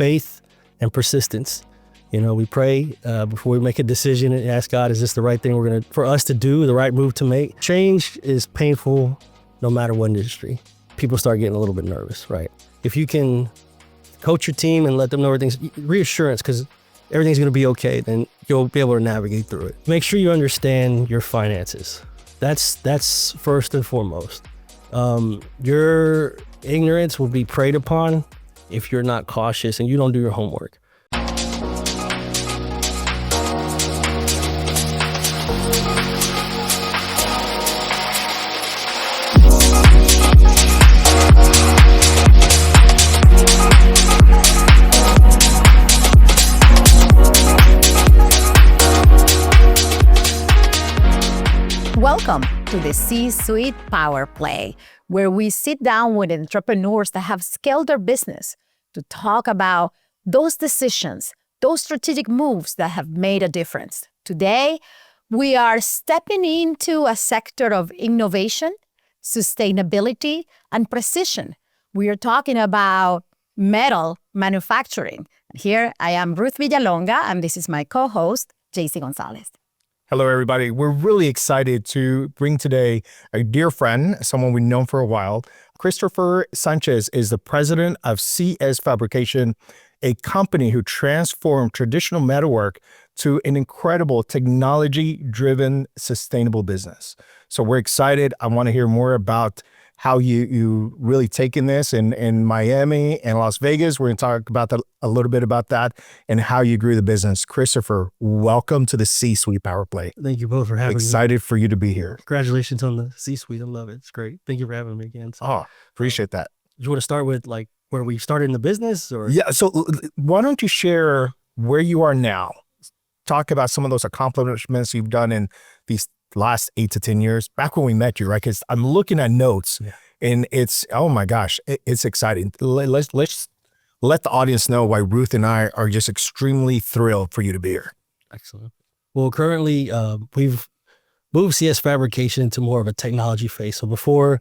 faith and persistence. You know, we pray before we make a decision and ask God, is this the right thing for us to do, the right move to make? Change is painful no matter what industry. People start getting a little bit nervous, right? If you can coach your team and let them know everything's reassurance, because everything's going to be okay, then you'll be able to navigate through it. Make sure you understand your finances. That's first and foremost. Your ignorance will be preyed upon if you're not cautious and you don't do your homework. Welcome to the C-Suite Power Play, where we sit down with entrepreneurs that have scaled their business to talk about those decisions, those strategic moves that have made a difference. Today, we are stepping into a sector of innovation, sustainability, and precision. We are talking about metal manufacturing. Here I am, Ruth Villalonga, and this is my co-host, JC Gonzalez. Hello, everybody. We're really excited to bring today a dear friend, someone we've known for a while. Christopher Sanchez is the president of CS Fabrication, a company who transformed traditional metalwork to an incredible technology-driven, sustainable business. So we're excited. I want to hear more about how you really taken this in Miami and Las Vegas. We're going to talk about a little bit about that and how you grew the business. Christopher, welcome to the C-Suite Power Play. Thank you both for having me. Excited for you to be here. Congratulations on the C-Suite. I love it. It's great. Thank you for having me again. So, appreciate that. Do you want to start with like where we started in the business? Or Yeah, so why don't you share where you are now? Talk about some of those accomplishments you've done in these last 8 to 10 years, back when we met you, right? Because I'm looking at notes and it's, oh my gosh, it's exciting. Let's let the audience know why Ruth and I are just extremely thrilled for you to be here. Excellent. Well, currently we've moved CS Fabrication into more of a technology phase. So before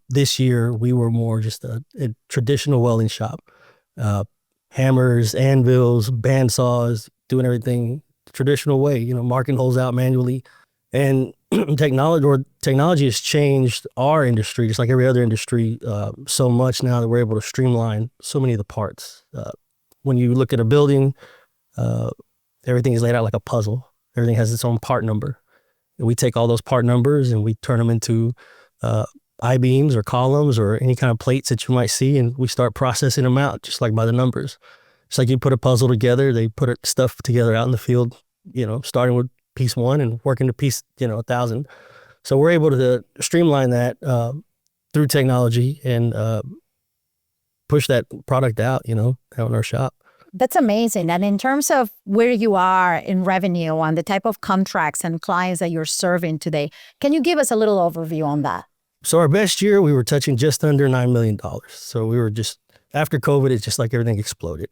this year, we were more just a traditional welding shop. Hammers, anvils, bandsaws, doing everything the traditional way, you know, marking holes out manually. And technology has changed our industry, just like every other industry, so much now that we're able to streamline so many of the parts. When you look at a building, everything is laid out like a puzzle. Everything has its own part number. And we take all those part numbers and we turn them into I-beams or columns or any kind of plates that you might see, and we start processing them out just like by the numbers. It's like you put a puzzle together, they put stuff together out in the field, you know, starting with piece 1 and working to piece, 1,000. So we're able to streamline that through technology and push that product out, out in our shop. That's amazing. And in terms of where you are in revenue and the type of contracts and clients that you're serving today, can you give us a little overview on that? So our best year, we were touching just under $9 million. So we were just, after COVID, it's just like everything exploded.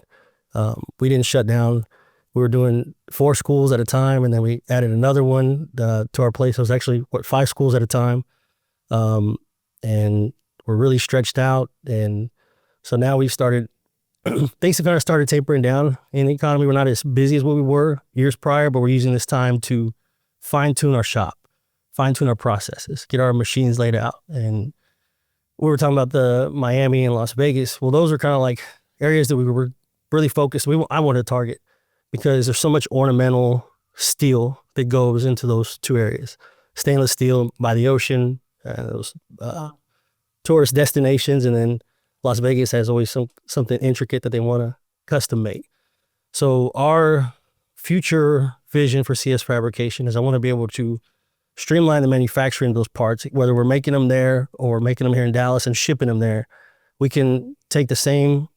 We didn't shut down. We were doing 4 schools at a time, and then we added another one to our place. It was actually 5 schools at a time. And we're really stretched out. And so now we've started, things have kind of started tapering down in the economy. We're not as busy as what we were years prior, but we're using this time to fine-tune our shop, fine-tune our processes, get our machines laid out. And we were talking about the Miami and Las Vegas. Well, those are kind of like areas that we were really focused. I wanted to target, because there's so much ornamental steel that goes into those 2 areas. Stainless steel by the ocean, those tourist destinations, and then Las Vegas has always something intricate that they want to custom make. So our future vision for CS Fabrication is I want to be able to streamline the manufacturing of those parts, whether we're making them there or making them here in Dallas and shipping them there. We can take the same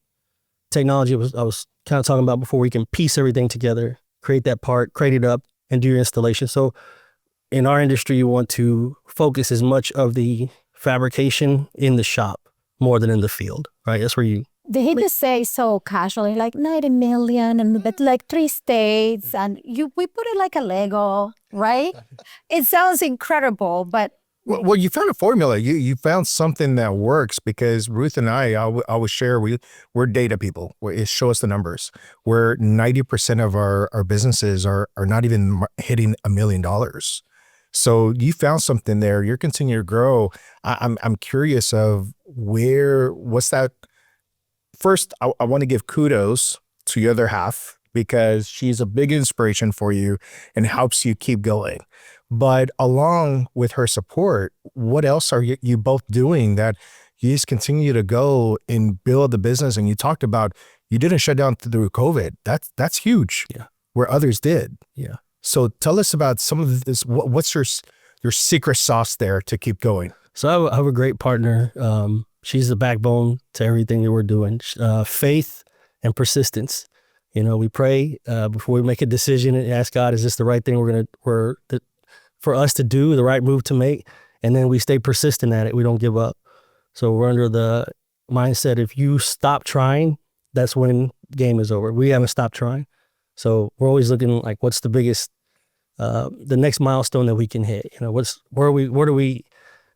technology I was kind of talking about before. We can piece everything together, create that part, crate it up, and do your installation. So in our industry, you want to focus as much of the fabrication in the shop more than in the field, right? That's where you... They hate to say so casually, like 90 million, but like 3 states, and we put it like a Lego, right? It sounds incredible, but Well, you found a formula. You found something that works, because Ruth and I always share, we're data people. It show us the numbers. Where 90% of our businesses are not even hitting $1 million. So you found something there. You're continuing to grow. I'm curious of what's that? First, I want to give kudos to your other half, because she's a big inspiration for you and helps you keep going. But along with her support, what else are you both doing that you just continue to go and build the business? And you talked about you didn't shut down through COVID. That's huge. Yeah. Where others did. Yeah. So tell us about some of this. What's your secret sauce there to keep going? So I have a great partner. She's the backbone to everything that we're doing. Faith and persistence. You know, we pray before we make a decision and ask God, is this the right thing for us to do, the right move to make? And then we stay persistent at it. We don't give up. So we're under the mindset, if you stop trying, that's when game is over. We haven't stopped trying. So we're always looking like, what's the biggest, the next milestone that we can hit? You know,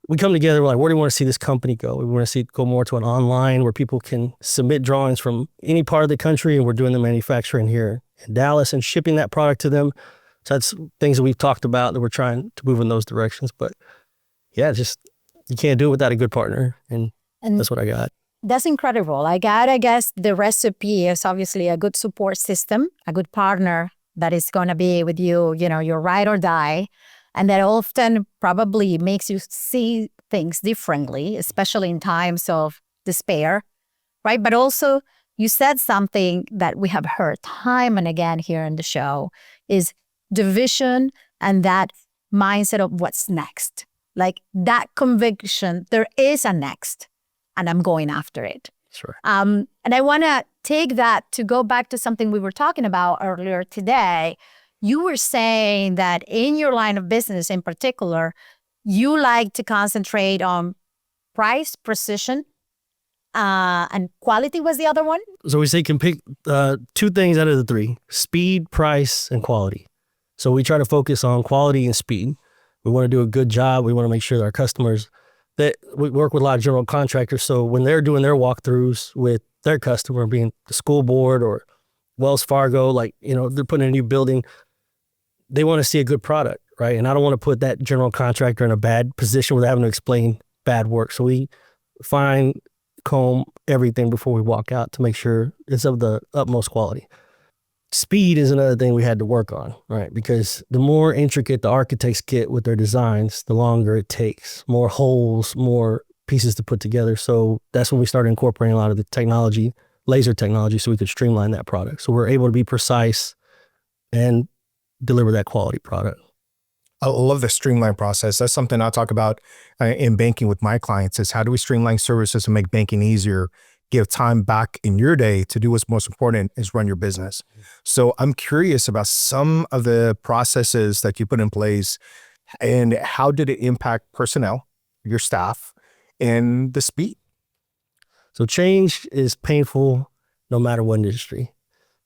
we come together, we're like, where do we want to see this company go? We want to see it go more to an online where people can submit drawings from any part of the country, and we're doing the manufacturing here in Dallas and shipping that product to them. So that's things that we've talked about that we're trying to move in those directions. But yeah, just you can't do it without a good partner. And that's what I got. That's incredible. I guess the recipe is obviously a good support system, a good partner that is going to be with you, your ride or die. And that often probably makes you see things differently, especially in times of despair, right? But also you said something that we have heard time and again here in the show is the vision and that mindset of what's next. Like that conviction, there is a next, and I'm going after it. Sure. And I want to take that to go back to something we were talking about earlier today. You were saying that in your line of business in particular, you like to concentrate on price, precision, and quality was the other one? So we say can pick two things out of the three: speed, price, and quality. So we try to focus on quality and speed. We want to do a good job. We want to make sure that our customers, that we work with a lot of general contractors. So when they're doing their walkthroughs with their customer, being the school board or Wells Fargo, they're putting in a new building, they want to see a good product, right? And I don't want to put that general contractor in a bad position where they're having to explain bad work. So we comb everything before we walk out to make sure it's of the utmost quality. Speed is another thing we had to work on, right? Because the more intricate the architects get with their designs, the longer it takes. More holes, more pieces to put together. So that's when we started incorporating a lot of the technology, laser technology, so we could streamline that product. So we're able to be precise and deliver that quality product. I love the streamline process. That's something I talk about in banking with my clients, is how do we streamline services and make banking easier, give time back in your day to do what's most important, is run your business. So I'm curious about some of the processes that you put in place, and how did it impact personnel, your staff, and the speed? So change is painful no matter what industry,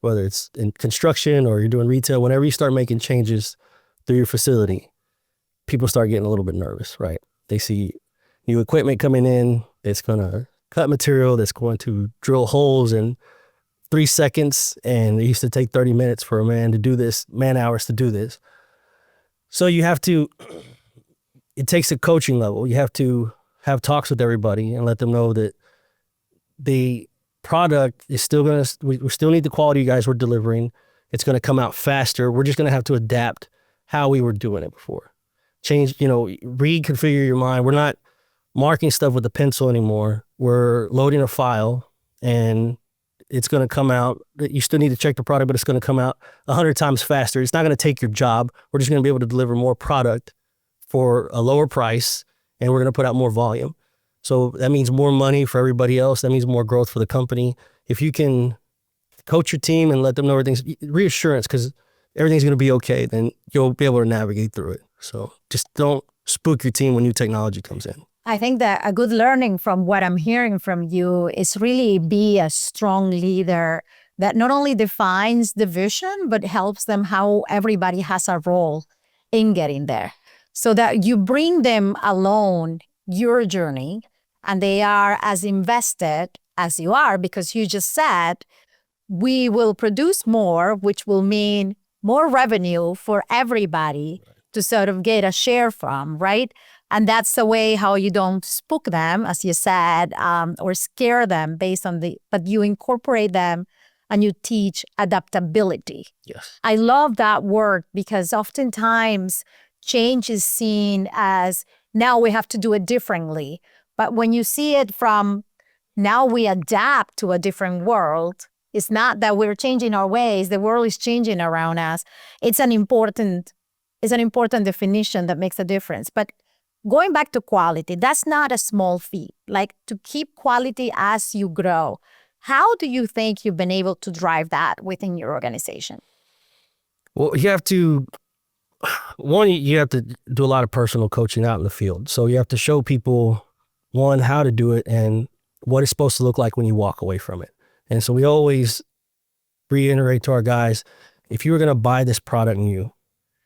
whether it's in construction or you're doing retail. Whenever you start making changes through your facility, people start getting a little bit nervous, right? They see new equipment coming in, it's going to cut material, that's going to drill holes in 3 seconds, and it used to take 30 minutes for a man hours to do this. So it takes a coaching level. You have to have talks with everybody and let them know that the product is still going to, we still need the quality you guys were delivering. It's going to come out faster. We're just going to have to adapt how we were doing it before. Change, reconfigure your mind. We're not marking stuff with a pencil anymore. We're loading a file and it's going to come out. You still need to check the product, but it's going to come out 100 times faster. It's not going to take your job. We're just going to be able to deliver more product for a lower price, and we're going to put out more volume. So that means more money for everybody else. That means more growth for the company. If you can coach your team and let them know everything's reassurance, because everything's going to be okay, then you'll be able to navigate through it. So just don't spook your team when new technology comes in. I think that a good learning from what I'm hearing from you is really be a strong leader that not only defines the vision, but helps them how everybody has a role in getting there. so that you bring them along your journey and they are as invested as you are, because you just said, we will produce more, which will mean more revenue for everybody to sort of get a share from, right? And that's the way how you don't spook them, as you said, or scare them based on but you incorporate them and you teach adaptability. Yes. I love that word, because oftentimes change is seen as now we have to do it differently. But when you see it from now we adapt to a different world, it's not that we're changing our ways, the world is changing around us. It's an important definition that makes a difference. But going back to quality, that's not a small feat. Like, to keep quality as you grow, how do you think you've been able to drive that within your organization? Well, you have to do a lot of personal coaching out in the field. So you have to show people, one, how to do it and what it's supposed to look like when you walk away from it. And so we always reiterate to our guys, if you were going to buy this product new,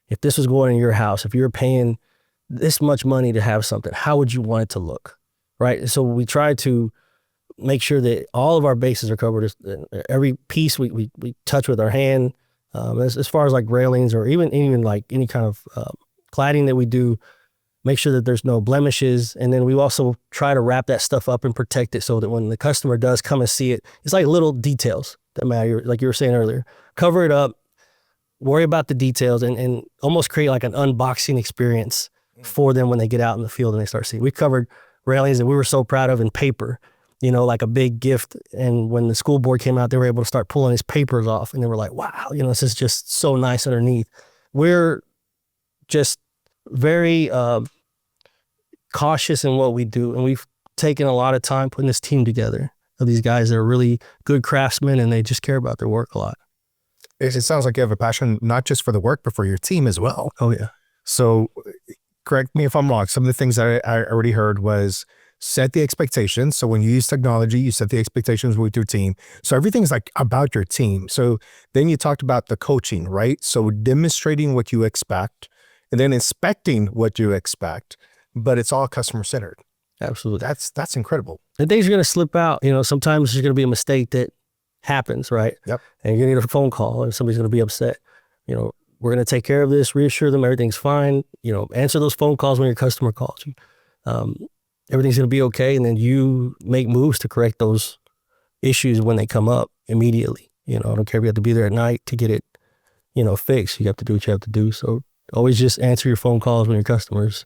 if this was going in your house, if you were paying this much money to have something, how would you want it to look, right? So we try to make sure that all of our bases are covered. Every piece we touch with our hand, as far as like railings or even like any kind of cladding that we do, make sure that there's no blemishes. And then we also try to wrap that stuff up and protect it so that when the customer does come and see it, it's like little details that matter, like you were saying earlier. Cover it up, worry about the details, and almost create like an unboxing experience for them when they get out in the field and they start seeing. We covered railings that we were so proud of in paper, like a big gift. And when the school board came out, they were able to start pulling his papers off, and they were like, wow, this is just so nice underneath. We're just very cautious in what we do. And we've taken a lot of time putting this team together of these guys that are really good craftsmen, and they just care about their work a lot. It sounds like you have a passion, not just for the work, but for your team as well. Oh, yeah. So correct me if I'm wrong. Some of the things that I already heard was set the expectations. So when you use technology, you set the expectations with your team. So everything's like about your team. So then you talked about the coaching, right? So demonstrating what you expect and then inspecting what you expect, but it's all customer centered. Absolutely. That's incredible. And things are going to slip out. Sometimes there's going to be a mistake that happens, right? Yep. And you're going to get a phone call and somebody's going to be upset. We're going to take care of this, reassure them everything's fine. Answer those phone calls when your customer calls you. Everything's going to be okay. And then you make moves to correct those issues when they come up immediately. I don't care if you have to be there at night to get it, fixed. You have to do what you have to do. So always just answer your phone calls when your customers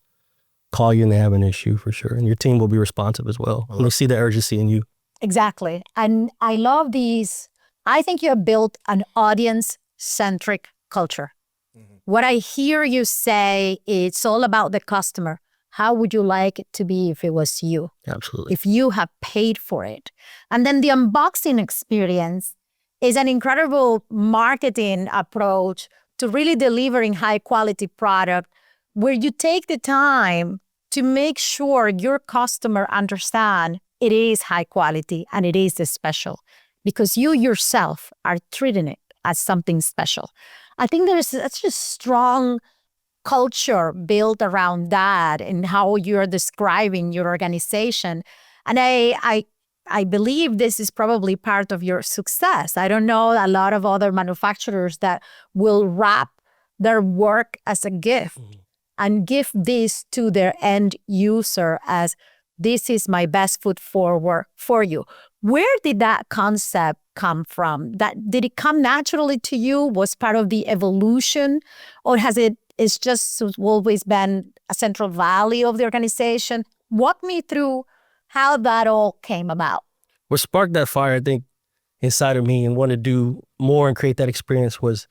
call you and they have an issue, for sure. And your team will be responsive as well. And they'll see the urgency in you. Exactly. And I love these. I think you have built an audience-centric culture. Mm-hmm. What I hear you say, it's all about the customer. How would you like it to be if it was you? Absolutely. If you have paid for it. And then the unboxing experience is an incredible marketing approach to really delivering high quality product, where you take the time to make sure your customer understand it is high quality and it is special, because you yourself are treating it as something special. I think there's such a strong culture built around that and how you're describing your organization. And I believe this is probably part of your success. I don't know a lot of other manufacturers that will wrap their work as a gift and give this to their end user as, this is my best foot forward for you. Where did that concept come from? Did it come naturally to you? Was part of the evolution? Or it's just always been a central value of the organization? Walk me through how that all came about. What sparked that fire, I think, inside of me and want to do more and create that experience was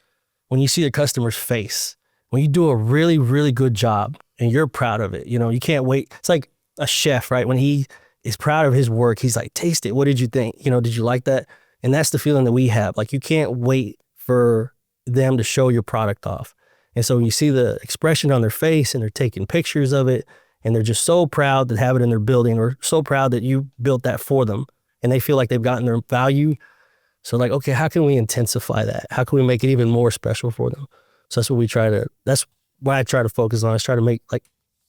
when you see the customer's face. When you do a really, really good job and you're proud of it, you can't wait. It's like a chef, right? When he is proud of his work, he's like, taste it. What did you think? Did you like that? And that's the feeling that we have. Like, you can't wait for them to show your product off. And so when you see the expression on their face and they're taking pictures of it and they're just so proud to have it in their building, or so proud that you built that for them, and they feel like they've gotten their value. So like, okay, how can we intensify that? How can we make it even more special for them? So that's what we try to, that's what I try to focus on is try to make like,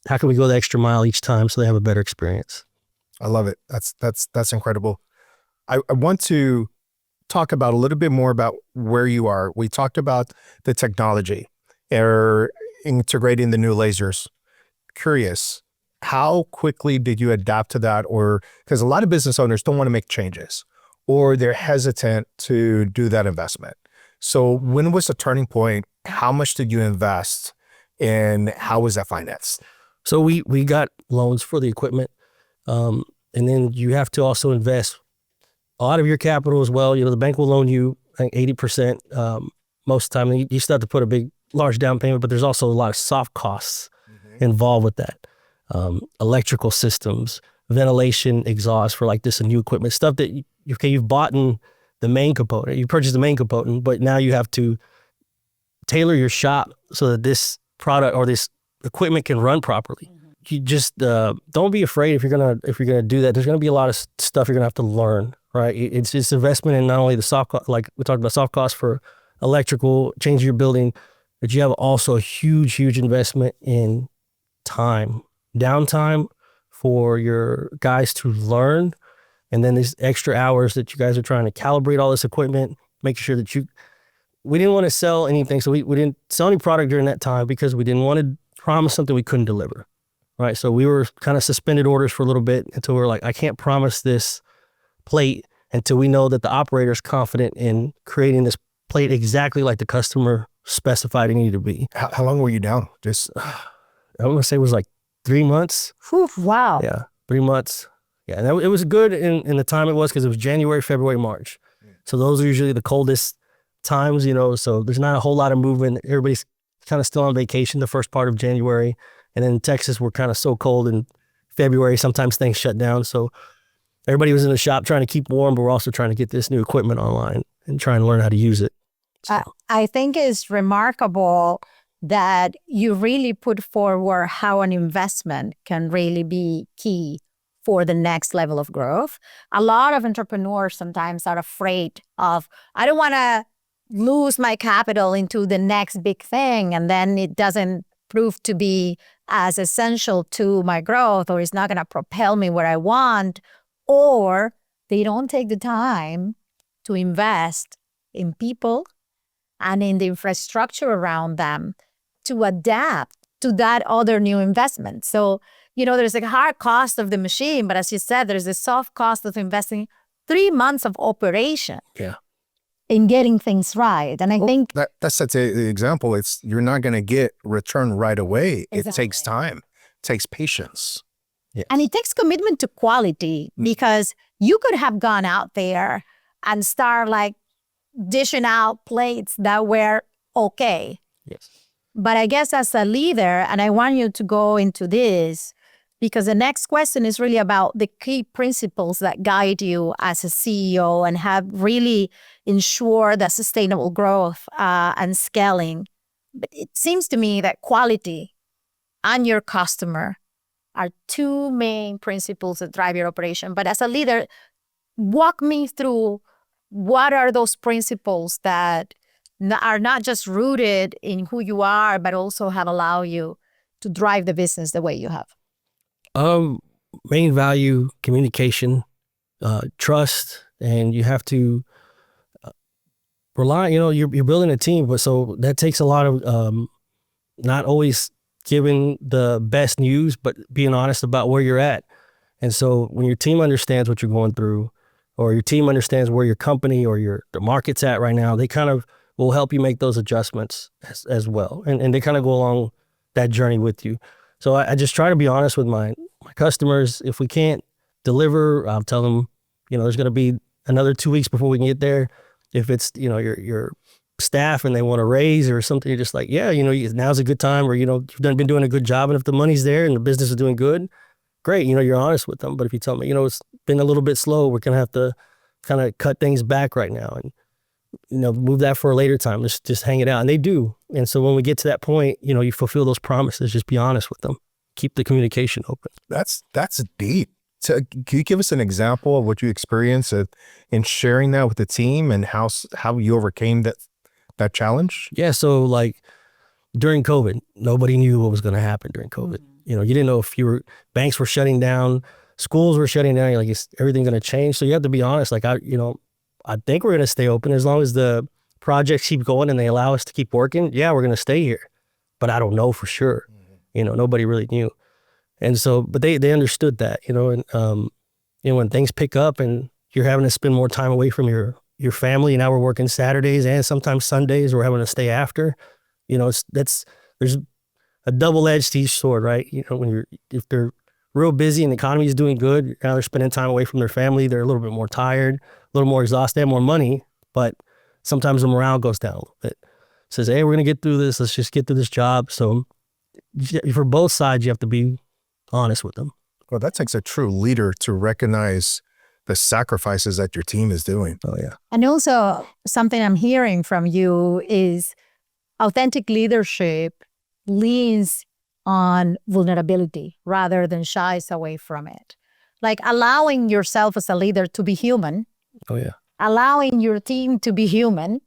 how can we go the extra mile each time so they have a better experience? I love it. That's incredible. I want to talk about a little bit more about where you are. We talked about the technology or integrating the new lasers. Curious, how quickly did you adapt to that? Or because a lot of business owners don't want to make changes or they're hesitant to do that investment. So when was the turning point? How much did you invest and how was that financed? So we got loans for the equipment. And then you have to also invest a lot of your capital as well. You know, the bank will loan you, I think 80% most of the time. You still have to put a large down payment, but there's also a lot of soft costs involved with that. Electrical systems, ventilation, exhaust for like this and new equipment, stuff that you've bought in the main component. You purchased the main component, but now you have to tailor your shop so that this product or this equipment can run properly. You just don't be afraid if you're gonna do that. There's gonna be a lot of stuff you're gonna have to learn, right? It's investment in not only the soft cost, like we talked about soft costs for electrical, changing your building, but you have also a huge investment in time, downtime for your guys to learn, and then these extra hours that you guys are trying to calibrate all this equipment, make sure that we didn't want to sell anything, so we didn't sell any product during that time because we didn't want to promise something we couldn't deliver. Right. So we were kind of suspended orders for a little bit until we were like, I can't promise this plate until we know that the operator is confident in creating this plate exactly like the customer specified it needed to be. How long were you down? Just, I'm going to say it was like 3 months. Whew, wow. Yeah. 3 months. Yeah. And it was good in the time it was because it was January, February, March. So those are usually the coldest times, you know, so there's not a whole lot of movement. Everybody's kind of still on vacation the first part of January. And then in Texas, we're kind of so cold in February, sometimes things shut down. So everybody was in the shop trying to keep warm, but we're also trying to get this new equipment online and try and learn how to use it. So. I think it's remarkable that you really put forward how an investment can really be key for the next level of growth. A lot of entrepreneurs sometimes are afraid of, I don't want to lose my capital into the next big thing, and then it doesn't prove to be as essential to my growth, or it's not going to propel me where I want, or they don't take the time to invest in people and in the infrastructure around them to adapt to that other new investment. So, you know, there's a hard cost of the machine, but as you said, there's a soft cost of investing 3 months of operation. Yeah. In getting things right. And I think that's such an example. You're not going to get return right away. Exactly. It takes time. It takes patience. Yes. And it takes commitment to quality, because you could have gone out there and start like dishing out plates that were okay. Yes. But I guess as a leader, and I want you to go into this, because the next question is really about the key principles that guide you as a CEO and have really ensured that sustainable growth and scaling. But it seems to me that quality and your customer are two main principles that drive your operation. But as a leader, walk me through what are those principles that are not just rooted in who you are, but also have allowed you to drive the business the way you have. Main value, communication, trust, and you have to rely, you know, you're building a team, but so that takes a lot of not always giving the best news, but being honest about where you're at. And so when your team understands what you're going through, or your team understands where your company or the market's at right now, they kind of will help you make those adjustments as well. And they kind of go along that journey with you. So I just try to be honest with my customers. If we can't deliver, I'll tell them, you know, there's going to be another 2 weeks before we can get there. If it's, you know, your staff and they want a raise or something, you're just like, yeah, you know, now's a good time, or, you know, you've been doing a good job. And if the money's there and the business is doing good, great. You know, you're honest with them. But if you tell me, you know, it's been a little bit slow, we're going to have to kind of cut things back right now and, you know, move that for a later time. Let's just hang it out. And they do. And so when we get to that point, you know, you fulfill those promises, just be honest with them. Keep the communication open. That's deep. So can you give us an example of what you experienced in sharing that with the team and how you overcame that challenge? Yeah. So like during COVID, nobody knew what was going to happen during COVID. You know, you didn't know if banks were shutting down, schools were shutting down. You're like, is everything going to change? So you have to be honest. Like, I think we're going to stay open as long as the projects keep going and they allow us to keep working. Yeah, we're going to stay here, but I don't know for sure. You know, nobody really knew. And so, but they understood that, you know, and, you know, when things pick up and you're having to spend more time away from your family, and now we're working Saturdays and sometimes Sundays, we're having to stay after, you know, there's a double-edged sword, right? You know, if they're real busy and the economy is doing good, now they're spending time away from their family, they're a little bit more tired, a little more exhausted, they have more money, but sometimes the morale goes down a little bit. It says, hey, we're going to get through this. Let's just get through this job. So for both sides, you have to be honest with them. Well, that takes a true leader to recognize the sacrifices that your team is doing. Oh, yeah. And also something I'm hearing from you is authentic leadership leans on vulnerability rather than shies away from it. Like allowing yourself as a leader to be human. Oh, yeah. Allowing your team to be human,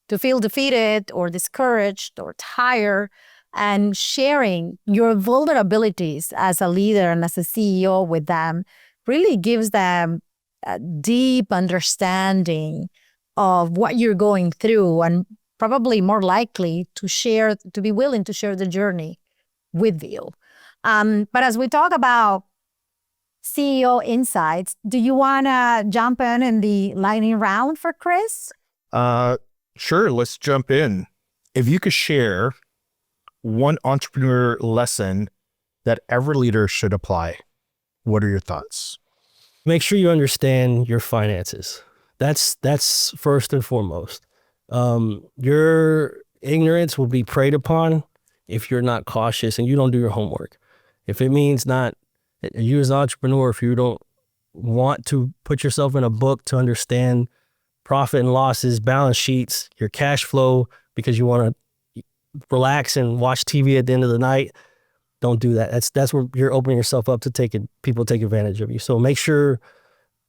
to feel defeated or discouraged or tired, and sharing your vulnerabilities as a leader and as a CEO with them really gives them a deep understanding of what you're going through, and probably more likely to be willing to share the journey with you. But as we talk about CEO insights, do you want to jump in the lightning round for Chris? Sure, let's jump in. If you could share one entrepreneur lesson that every leader should apply, what are your thoughts? Make sure you understand your finances. That's first and foremost. Your ignorance will be preyed upon if you're not cautious and you don't do your homework. If it means you as an entrepreneur, if you don't want to put yourself in a book to understand profit and losses, balance sheets, your cash flow, because you want to relax and watch TV at the end of the night, don't do that. That's where you're opening yourself up to people take advantage of you. So make sure,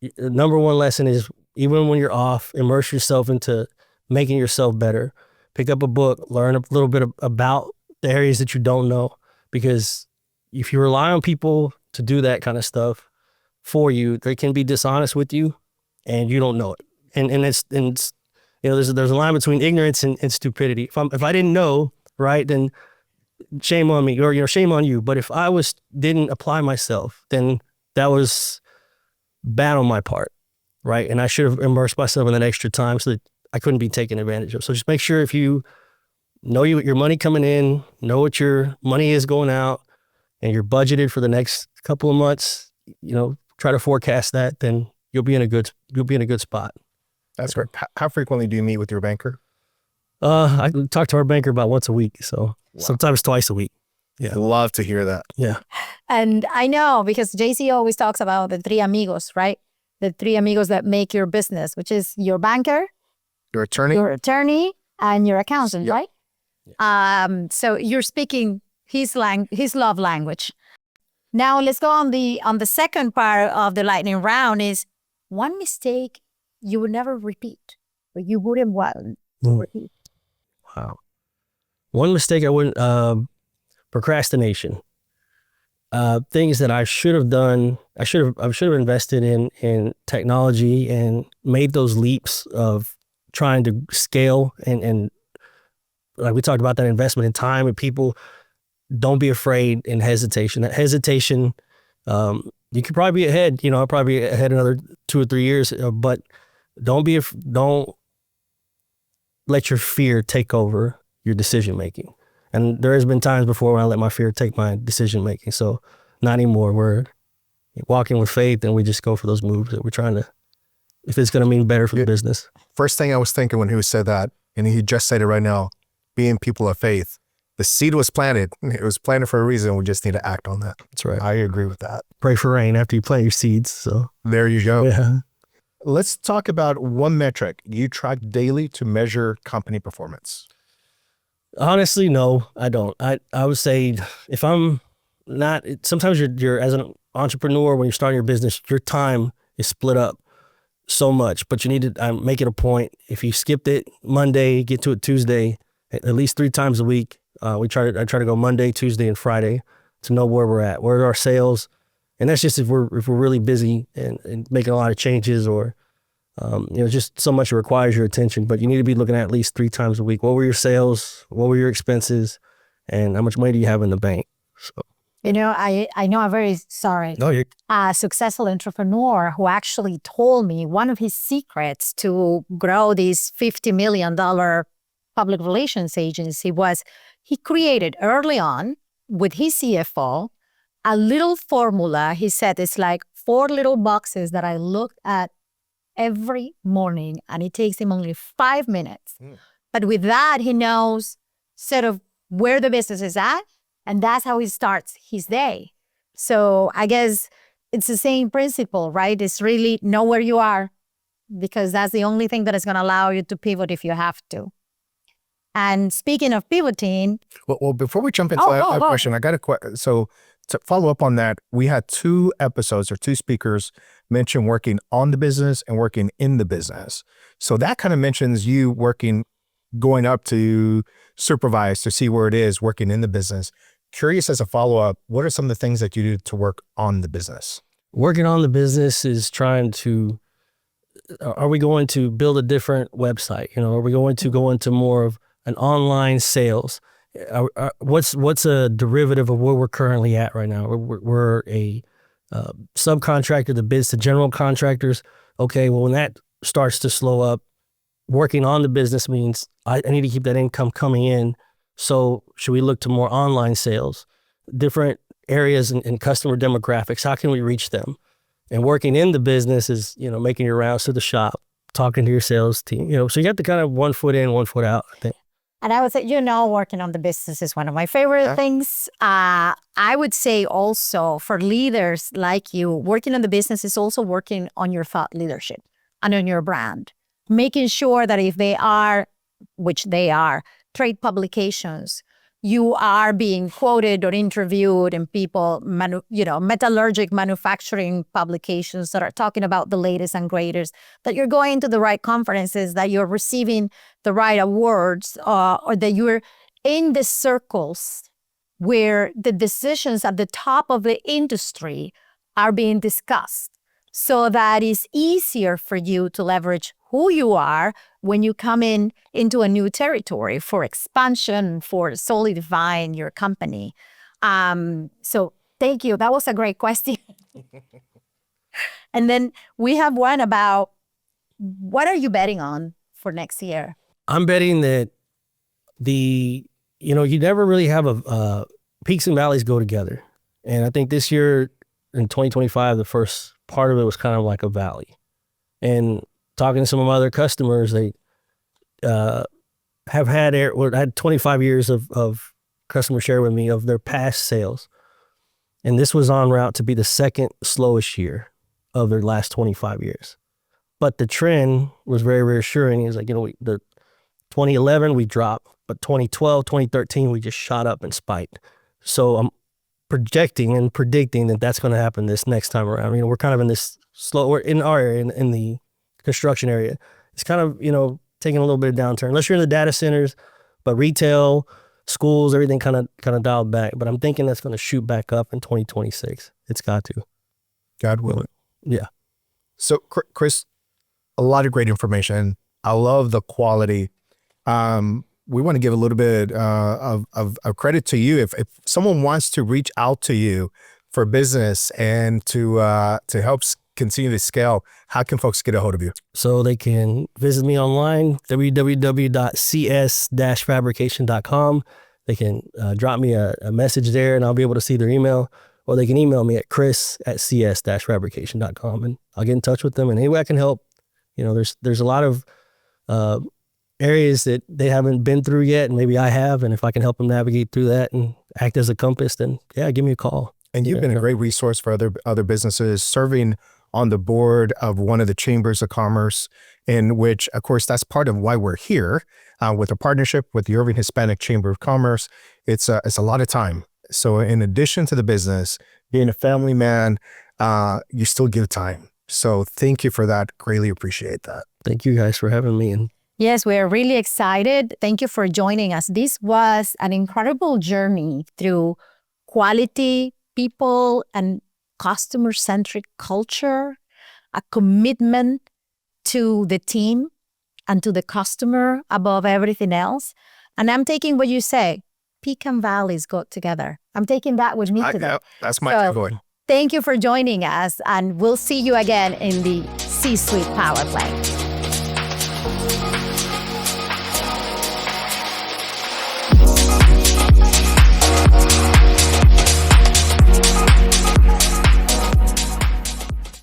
the number one lesson is, even when you're off, immerse yourself into making yourself better. Pick up a book, learn a little bit about the areas that you don't know, because if you rely on people to do that kind of stuff for you, they can be dishonest with you and you don't know it. And it's you know, there's a line between ignorance and stupidity. If I didn't know, right, then shame on me, or, you know, shame on you. But if I didn't apply myself, then that was bad on my part, right? And I should have immersed myself in that extra time so that I couldn't be taken advantage of. So just make sure, if you know your money coming in, know what your money is going out, and you're budgeted for the next couple of months, you know, try to forecast that, then you'll be in a good spot. That's great. How frequently do you meet with your banker? I talk to our banker about once a week, so sometimes twice a week. Yeah. Love to hear that. Yeah. And I know, because JC always talks about the three amigos, right? The three amigos that make your business, which is your banker, Your attorney, and your accountant, Yeah. right? Yeah. So you're speaking his love language. Now let's go on the second part of the lightning round. Is one mistake you would never repeat, or you wouldn't want to repeat? Wow. One mistake I wouldn't, procrastination. Things that I should have done, I should have invested in technology and made those leaps of trying to scale, and like we talked about, that investment in time and people. Don't be afraid in hesitation. That hesitation, you could probably be ahead, you know, I'll probably be ahead another 2 or 3 years, but don't let your fear take over your decision making. And there has been times before when I let my fear take my decision making. So not anymore. We're walking with faith, and we just go for those moves that we're trying to, if it's going to mean better for the business. First thing I was thinking when he said that, and he just said it right now, being people of faith. The seed was planted. It was planted for a reason. We just need to act on that. That's right. I agree with that. Pray for rain after you plant your seeds. So there you go. Yeah. Let's talk about one metric you track daily to measure company performance. Honestly, no, I don't. I would say, if I'm not, sometimes you're as an entrepreneur, when you're starting your business, your time is split up so much, but you need to make it a point. If you skipped it Monday, get to it Tuesday, at least 3 times a week, I try to go Monday, Tuesday, and Friday to know where we're at, where are our sales, and that's just if we're really busy and making a lot of changes, or just so much requires your attention. But you need to be looking at least 3 times a week. What were your sales? What were your expenses? And how much money do you have in the bank? So. I know a very successful entrepreneur who actually told me one of his secrets to grow this $50 million public relations agency was he created early on with his CFO a little formula. He said it's like 4 little boxes that I look at every morning, and it takes him only 5 minutes. But with that, he knows sort of where the business is at, and that's how he starts his day. So I guess it's the same principle, right? It's really know where you are, because that's the only thing that is going to allow you to pivot if you have to. And speaking of pivoting... Well, before we jump into that question, I got a question. So to follow up on that, we had 2 episodes or 2 speakers mention working on the business and working in the business. So that kind of mentions you going up to supervise to see where it is, working in the business. Curious as a follow-up, what are some of the things that you do to work on the business? Working on the business is are we going to build a different website? Are we going to go into more of an online sales? What's a derivative of where we're currently at right now? We're a subcontractor that bids to general contractors. Okay, well, when that starts to slow up, working on the business means I need to keep that income coming in. So should we look to more online sales, different areas and customer demographics? How can we reach them? And working in the business is, making your rounds to the shop, talking to your sales team, so you have to kind of 1 foot in, 1 foot out, I think. And I would say, working on the business is one of my favorite things. I would say also for leaders like you, working on the business is also working on your thought leadership and on your brand, making sure that if they are, which they are, trade publications, you are being quoted or interviewed in metallurgic manufacturing publications that are talking about the latest and greatest, that you're going to the right conferences, that you're receiving the right awards, or that you're in the circles where the decisions at the top of the industry are being discussed, so that it's easier for you to leverage who you are when you come into a new territory for expansion, for solidifying your company. So thank you. That was a great question. And then we have one about, what are you betting on for next year? I'm betting that you never really have peaks and valleys go together. And I think this year in 2025, the first part of it was kind of like a valley. And talking to some of my other customers, they have had 25 years of customer share with me of their past sales. And this was en route to be the second slowest year of their last 25 years. But the trend was very reassuring. It was like, the 2011 we dropped, but 2012, 2013 we just shot up and spiked. So I'm projecting and predicting that that's going to happen this next time around. We're kind of in this we're in our area, in the construction area. It's kind of, taking a little bit of downturn, unless you're in the data centers, but retail, schools, everything kind of dialed back. But I'm thinking that's going to shoot back up in 2026. It's got to. God willing. Yeah. So Chris, a lot of great information. I love the quality. We want to give a little bit of credit to you. If someone wants to reach out to you for business and to help continue to scale, how can folks get a hold of you? So they can visit me online, www.cs-fabrication.com. They can drop me a message there and I'll be able to see their email, or they can email me at chris@cs-fabrication.com and I'll get in touch with them. And any way I can help, there's a lot of areas that they haven't been through yet, and maybe I have, and if I can help them navigate through that and act as a compass, then give me a call. And you've been a great resource for other businesses, serving on the board of one of the chambers of commerce, in which, of course, that's part of why we're here with a partnership with the Irving Hispanic Chamber of Commerce. It's a lot of time. So in addition to the business, being a family man, you still give time. So thank you for that. Greatly appreciate that. Thank you guys for having me. And Yes, we are really excited. Thank you for joining us. This was an incredible journey through quality, people, and customer-centric culture, a commitment to the team and to the customer above everything else. And I'm taking what you say, peak and valleys go together. I'm taking that with me today. That's my takeaway. Thank you for joining us, and we'll see you again in the C-Suite Power Play.